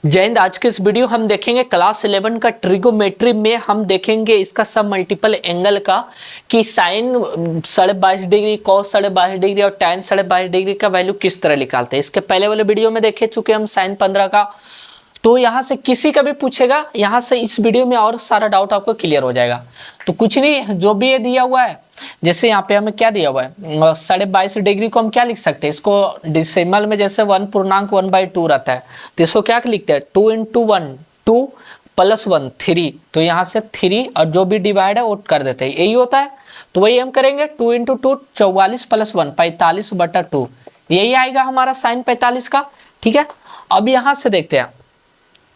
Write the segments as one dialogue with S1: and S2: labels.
S1: जय हिंद। आज के इस वीडियो हम देखेंगे क्लास 11 का ट्रिगोमेट्री में हम देखेंगे इसका सब मल्टीपल एंगल का कि साइन 22.5 डिग्री, कॉस 22.5 डिग्री और tan 22.5 डिग्री का वैल्यू किस तरह निकालते हैं। इसके पहले वाले वीडियो में देखे चुके हम साइन 15 का। तो यहाँ से किसी का भी पूछेगा, यहाँ से इस वीडियो में और सारा डाउट आपको क्लियर हो जाएगा। तो कुछ नहीं, जो भी ये दिया हुआ है, जैसे यहाँ पे हमें क्या दिया हुआ है 22.5 डिग्री को हम क्या लिख सकते हैं, इसको डिसिमल में जैसे 1.1/2 रहता है तो इसको क्या लिखते हैं 2 × 1 2 + 1 3। तो यहाँ से 3 और जो भी डिवाइड है वो कर देते हैं, यही होता है। तो वही हम करेंगे 2 × 2 44 + 1 45/2, यही आएगा हमारा साइन 45 का। ठीक है, अब यहाँ से देखते हैं,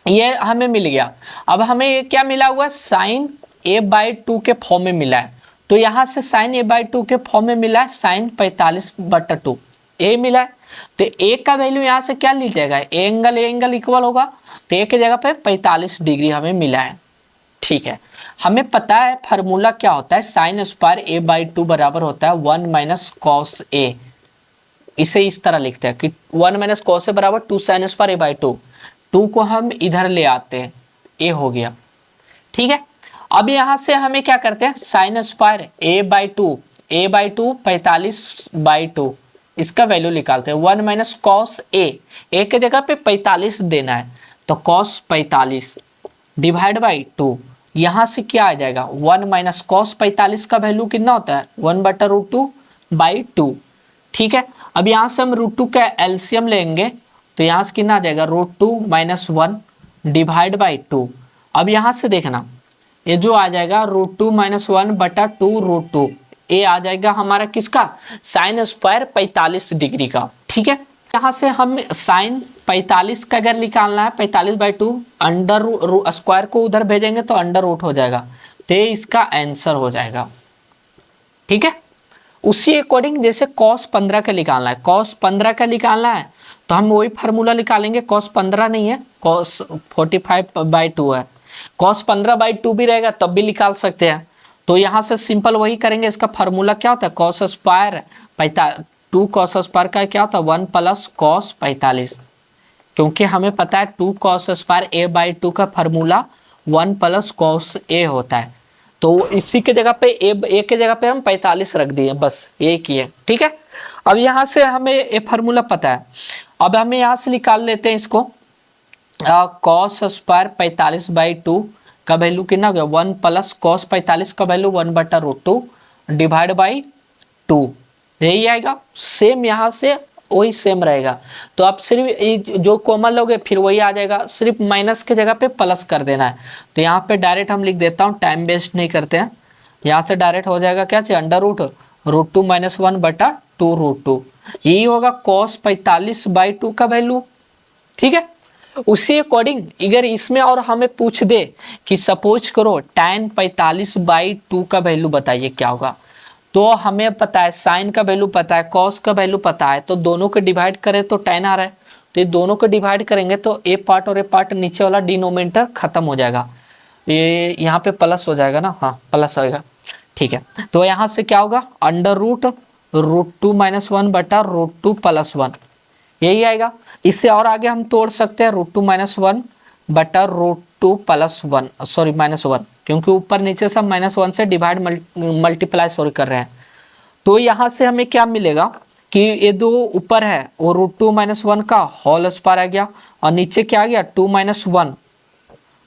S1: ये हमें मिल गया। अब हमें ये क्या मिला हुआ है, साइन a/2 के फॉर्म में मिला है। तो यहाँ से साइन a/2 के फॉर्म में मिला है साइन 45/2 ए मिला है। तो ए का वैल्यू यहाँ से क्या लिख जाएगा, ए एंगल इक्वल होगा, तो ए की जगह पे 45 डिग्री हमें मिला है। ठीक है, हमें पता है फार्मूला क्या होता है, साइन स्क्वायर a/2 बराबर होता है 1 - cos a। इसे इस तरह लिखते हैं कि 1 - cos a बराबर 2 sin स्क्वायर a/2। 2 को हम इधर ले आते हैं, ए हो गया। ठीक है, अब यहां से हमें क्या करते हैं, साइन स्क्वायर a/2 45/2 इसका वैल्यू निकालते हैं। 1 - cos a, ए के जगह पे 45 देना है, तो cos 45 डिवाइड बाई 2। यहां से क्या आ जाएगा 1 - cos 45 का वैल्यू कितना होता है 1/√2/2। ठीक है, अब यहां से हम √2 का एलसीएम लेंगे, तो यहां से कितना आ जाएगा √2 - 1 डिवाइड बाई 2। अब यहां से देखना, ये जो आ जाएगा √2 - 1/2√2, ये आ जाएगा हमारा किसका, साइन स्क्वायर 45 डिग्री का। ठीक है, यहाँ से हम साइन 45 का अगर निकालना है 45/2, अंडर स्क्वायर को उधर भेजेंगे तो अंडर रूट हो जाएगा, तो इसका आंसर हो जाएगा। ठीक है, उसी अकॉर्डिंग जैसे cos 15 का निकालना है, cos 15 का निकालना है तो हम वही फार्मूला निकालेंगे। cos 15 नहीं है, cos 45/2 है। cos 15/2 भी रहेगा तब भी निकाल सकते हैं। तो यहाँ से सिंपल वही करेंगे। इसका फार्मूला क्या होता है, cos स्क्वायर 2 cos स्क्वायर का क्या होता है 1 + cos 45, क्योंकि हमें पता है 2 cos स्क्वायर a/2 का फार्मूला 1 + cos a होता है। तो इसी के जगह पे ए के जगह पे हम 45 रख दिए, बस ये किए। ठीक है, अब यहाँ से हमें ये फार्मूला पता है। अब हमें यहाँ से निकाल लेते हैं इसको, cos स्क्वायर 45/2 का वैल्यू कितना हो गया 1 + cos 45 का वैल्यू 1/√2 डिवाइड बाई 2, यही आएगा। सेम यहाँ से वही सेम रहेगा। तो आप सिर्फ जो कॉमन लोगे फिर वही आ जाएगा, सिर्फ माइनस के जगह पे प्लस कर देना है। तो यहाँ पे डायरेक्ट हम लिख देता हूँ, टाइम वेस्ट नहीं करते हैं। यहाँ से डायरेक्ट हो जाएगा क्या चाहिए अंडर रूट √2 - 1/2√2, यही होगा cos 45/2 का वैल्यू। ठीक है, उसी अकॉर्डिंग अगर इसमें और हमें पूछ दे कि सपोज करो tan 45/2 का वैल्यू बताइए क्या होगा, तो हमें पता है साइन का वैल्यू पता है, कॉस का वैल्यू पता है, तो दोनों को डिवाइड करें तो tan आ रहा है। तो ये दोनों को डिवाइड करेंगे तो ए पार्ट और ए पार्ट नीचे वाला डिनोमिनेटर खत्म हो जाएगा, ये यहाँ पे प्लस हो जाएगा ना, हाँ प्लस होएगा। ठीक है, तो यहाँ से क्या होगा अंडर रूट √2 - 1/√2 + 1, यही आएगा। इससे और आगे हम तोड़ सकते हैं √2 - 1/√2 + 1, सॉरी -1, क्योंकि ऊपर नीचे सब -1 से डिवाइड मल्टीप्लाई सॉरी कर रहे हैं। तो यहाँ से हमें क्या मिलेगा कि ये दो ऊपर है वो √2 - 1 का होल स्क्वायर आ गया, और नीचे क्या आ गया 2 - 1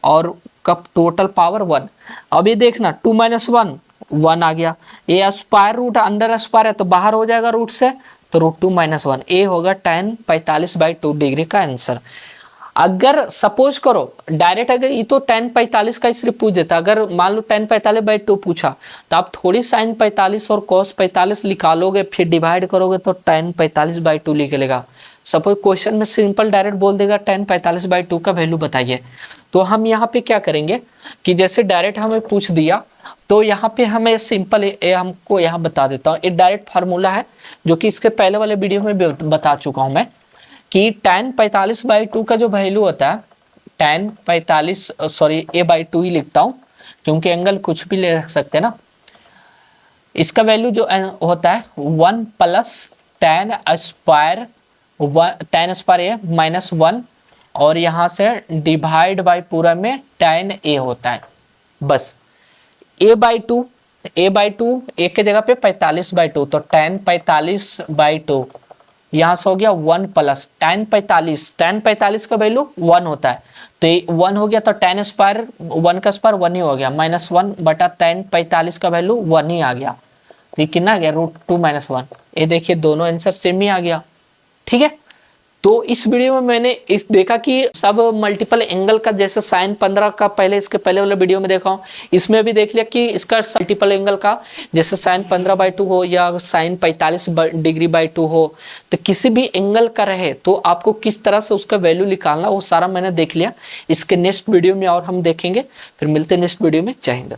S1: और कब टोटल पावर 1। अब ये देखना 2 - 1 1 आ गया, ये स्क्वायर रूट अंडर स्क्वायर है तो बाहर हो जाएगा रूट से, तो √2 - 1, ए होगा tan 45/2 डिग्री का आंसर। अगर सपोज करो डायरेक्ट, अगर ये तो tan 45 का इसलिए पूछ देता, अगर मान लो tan 45/2 पूछा तो आप थोड़ी sin 45 और cos 45 निकालोगे फिर डिवाइड करोगे तो tan 45/2 निकलेगा। सपोज क्वेश्चन में सिंपल डायरेक्ट बोल देगा tan 45/2 का वैल्यू बताइए, तो हम यहाँ पे क्या करेंगे कि जैसे डायरेक्ट हमें पूछ दिया तो यहाँ पे हमें सिंपल हमको यहाँ बता देता हूँ। एक डायरेक्ट फार्मूला है जो कि इसके पहले वाले वीडियो में बता चुका हूँ मैं, कि tan 45/2 का जो वैल्यू होता है tan 45 सॉरी a/2 ही लिखता हूँ क्योंकि एंगल कुछ भी ले सकते हैं ना। इसका वैल्यू जो होता है 1 + tan स्क्वायर a -1 और यहाँ से डिवाइड बाई पूरा में tan a होता है। बस a/2, a/2 एक के जगह पे 45/2, तो tan 45/2 यहाँ से हो गया 1 प्लस tan 45 का वैल्यू 1 होता है, तो ये 1 हो गया, तो tan स्क्वायर 1 का स्क्वायर 1 ही हो गया, -1 बटा tan 45 का वैल्यू 1 ही आ गया। ये कितना आ गया, √2 - 1। ये देखिए दोनों आंसर सेम ही आ गया। ठीक है, तो इस वीडियो में मैंने इस देखा कि सब मल्टीपल एंगल का, जैसे sin 15 का पहले इसके पहले वाले वीडियो में देखा हूँ, इसमें भी देख लिया कि इसका मल्टीपल एंगल का जैसे sin 15/2 हो या sin 45°/2 हो, तो किसी भी एंगल का रहे तो आपको किस तरह से उसका वैल्यू निकालना, वो सारा मैंने देख लिया। इसके नेक्स्ट वीडियो में और हम देखेंगे। फिर मिलते हैं नेक्स्ट वीडियो में। जय हिंद।